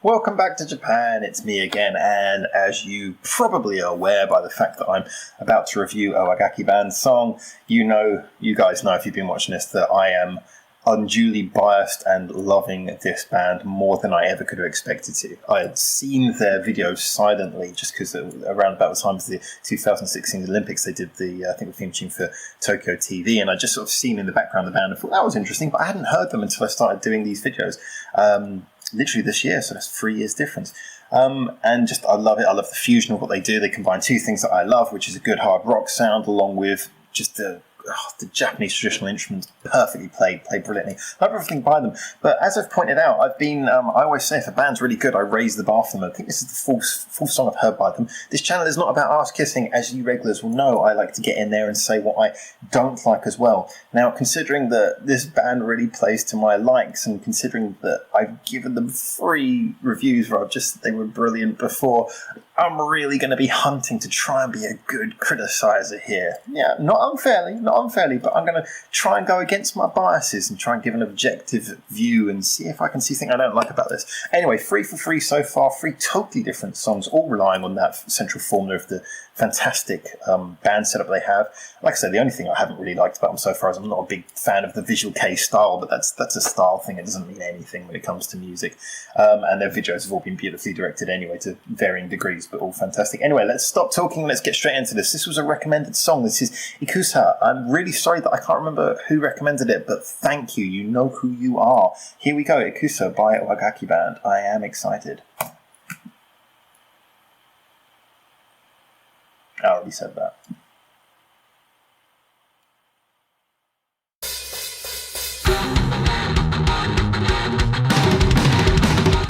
Welcome back to Japan, it's me again, and as you probably are aware by the fact that I'm about to review a Wagakki band song, you guys know if you've been watching this, that I am unduly biased and loving this band more than I ever could have expected to. I had seen their videos silently just because around about the time of the 2016 Olympics they did the theme tune for Tokyo TV, and I just sort of seen in the background the band and thought that was interesting, but I hadn't heard them until I started doing these videos. Literally this year, so that's 3 years difference. And just, I love it. I love the fusion of what they do. They combine two things that I love, which is a good hard rock sound along with just the Japanese traditional instruments, perfectly played brilliantly. I love everything by them. But as I've pointed out, I've been, I always say if a band's really good, I raise the bar for them. I think this is the fourth song I've heard by them. This channel is not about ass kissing, as you regulars will know. I like to get in there and say what I don't like as well. Now, considering that this band really plays to my likes, and considering that I've given them 3 reviews where I've just said they were brilliant before, I'm really going to be hunting to try and be a good criticizer here. Yeah, not unfairly, but I'm going to try and go against my biases and try and give an objective view and see if I can see things I don't like about this. Anyway, 3 for 3 so far, 3 totally different songs, all relying on that central formula of the fantastic band setup they have. Like I said, the only thing I haven't really liked about them so far is I'm not a big fan of the visual K style, but that's a style thing. It doesn't mean anything when it comes to music. And their videos have all been beautifully directed anyway to varying degrees, but all fantastic. Anyway, let's stop talking. Let's get straight into this. This was a recommended song. This is IKUSA. I'm really sorry that I can't remember who recommended it, but thank you. You know who you are. Here we go. IKUSA by Wagakki Band. I am excited. I already said that.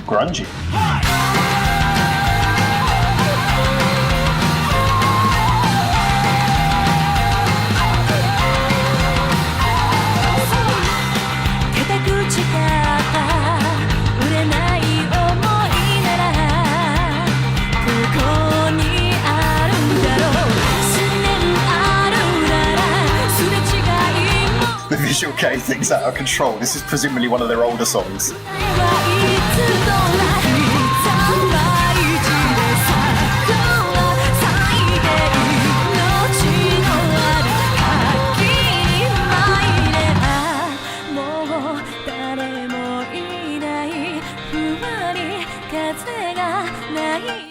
Grungy. The visual K thing's out of control. This is presumably one of their older songs.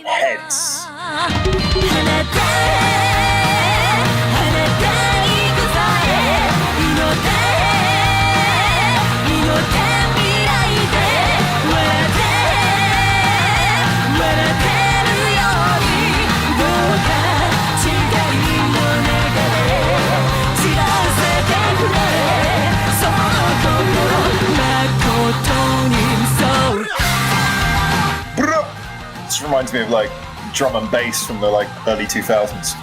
Heads. This reminds me of like drum and bass from the early 2000s.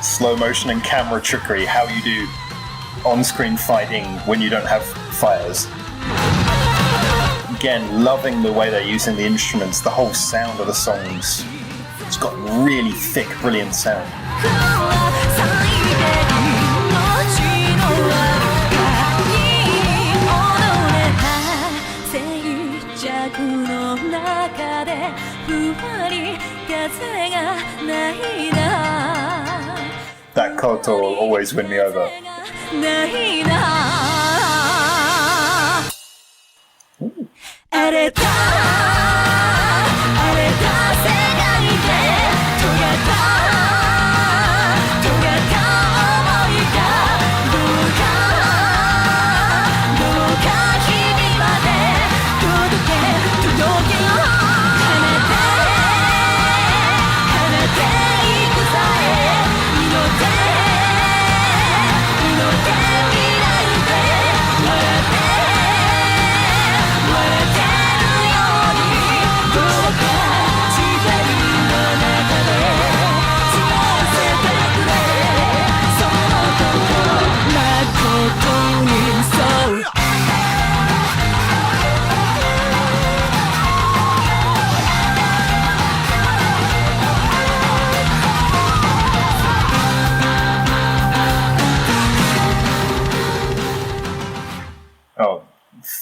Slow motion and camera trickery, how you do on-screen fighting when you don't have fires. Again, loving the way they're using the instruments, the whole sound of the songs. It's got really thick, brilliant sound. That koto will always win me over.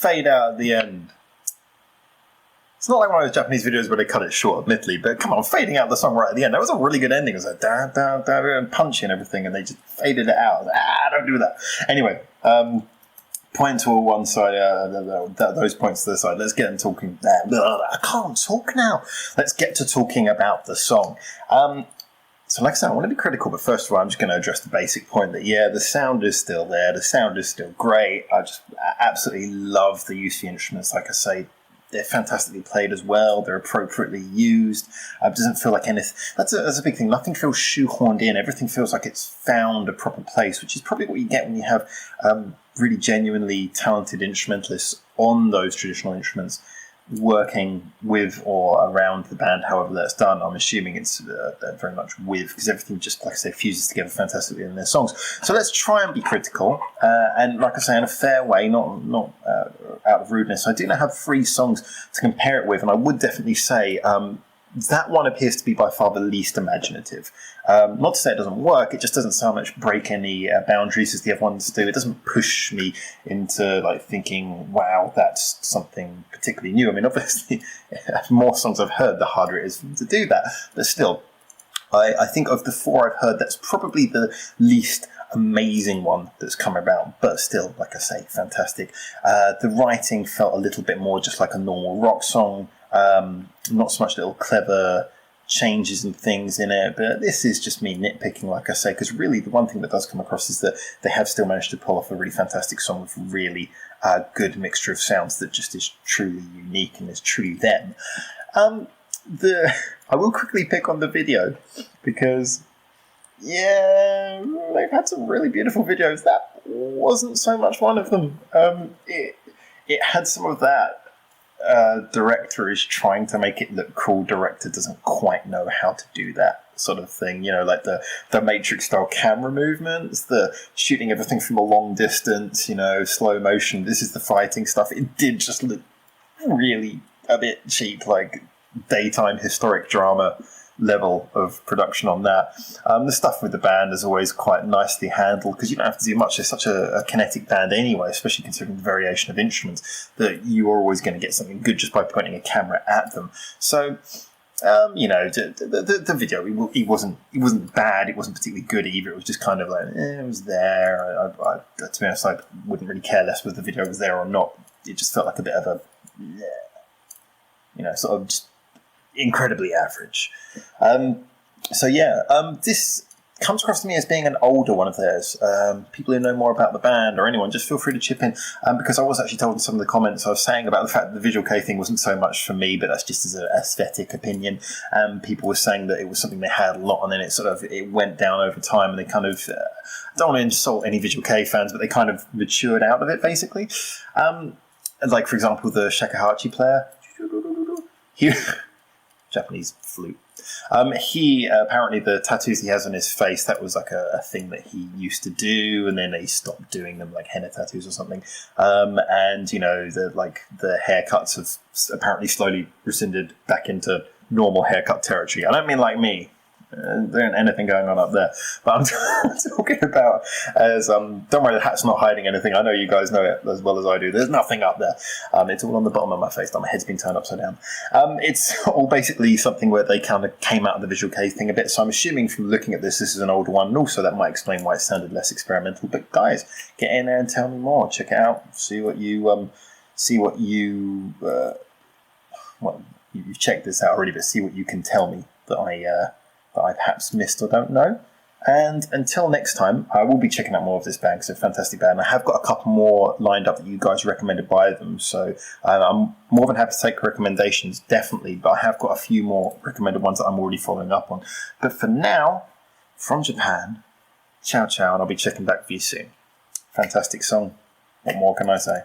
fade out at the end. It's not like one of those Japanese videos where they cut it short, admittedly, but come on, fading out the song right at the end. That was a really good ending. It was like da da da and punchy and everything, and they just faded it out. Don't do that. Anyway, point to one side, those points to the side. Let's get them talking. I can't talk now. Let's get to talking about the song. So like I said, I want to be critical, but first of all, I'm just going to address the basic point that, yeah, the sound is still there. The sound is still great. I absolutely love the use of the instruments. Like I say, they're fantastically played as well. They're appropriately used. It doesn't feel like anything. That's a big thing. Nothing feels shoehorned in. Everything feels like it's found a proper place, which is probably what you get when you have really genuinely talented instrumentalists on those traditional instruments working with or around the band, however that's done. I'm assuming it's very much with, because everything just, like I say, fuses together fantastically in their songs. So let's try and be critical, and like I say, in a fair way, not out of rudeness. I do now have 3 songs to compare it with, and I would definitely say that one appears to be by far the least imaginative. Not to say it doesn't work, it just doesn't so much break any boundaries as the other ones do. It doesn't push me into like thinking, wow, that's something particularly new. I mean, obviously, the more songs I've heard, the harder it is for them to do that. But still, I think of the 4 I've heard, that's probably the least amazing one that's come about, but still, like I say, fantastic. The writing felt a little bit more just like a normal rock song. Not so much little clever changes and things in it, but this is just me nitpicking, like I say, because really the one thing that does come across is that they have still managed to pull off a really fantastic song with really good mixture of sounds that just is truly unique and is truly them. I will quickly pick on the video because, yeah, they've had some really beautiful videos. That wasn't so much one of them. It had some of that. Director is trying to make it look cool. Director doesn't quite know how to do that sort of thing. You know, like the Matrix style camera movements, the shooting everything from a long distance, you know, slow motion. This is the fighting stuff. It did just look really a bit cheap, like daytime historic drama level of production on that. The stuff with the band is always quite nicely handled because you don't have to do much. It's such a kinetic band anyway, especially considering the variation of instruments, that you are always going to get something good just by pointing a camera at them. So, you know, the video, it wasn't bad. It wasn't particularly good either. It was just kind of like, it was there. To be honest, I wouldn't really care less whether the video was there or not. It just felt like a bit of a, you know, sort of just incredibly average. So yeah, this comes across to me as being an older one of theirs. People who know more about the band or anyone, just feel free to chip in, because I was actually told in some of the comments I was saying about the fact that the visual kei thing wasn't so much for me, but that's just as an aesthetic opinion. People were saying that it was something they had a lot, and then it went down over time, and they kind of I don't want to insult any visual kei fans, but they kind of matured out of it basically. Like for example, the shakuhachi player, Japanese flute. He apparently, the tattoos he has on his face, that was like a thing that he used to do, and then he stopped doing them, like henna tattoos or something. And you know, the haircuts have apparently slowly rescinded back into normal haircut territory. I don't mean like me. There ain't anything going on up there, but I'm talking about as don't worry, the hat's not hiding anything. I know you guys know it as well as I do. There's nothing up there. It's all on the bottom of my face. My head's been turned upside down. It's all basically something where they kind of came out of the visual kei thing a bit. So I'm assuming from looking at this is an older one, and also that might explain why it sounded less experimental. But guys, get in there and tell me more. Check it out. See what you well, you've checked this out already, but see what you can tell me that I perhaps missed or don't know. And until next time, I will be checking out more of this band because it's a fantastic band. I have got a couple more lined up that you guys recommended by them, so I'm more than happy to take recommendations, definitely, but I have got a few more recommended ones that I'm already following up on. But for now, from Japan, ciao ciao, and I'll be checking back for you soon. Fantastic song. What more can I say?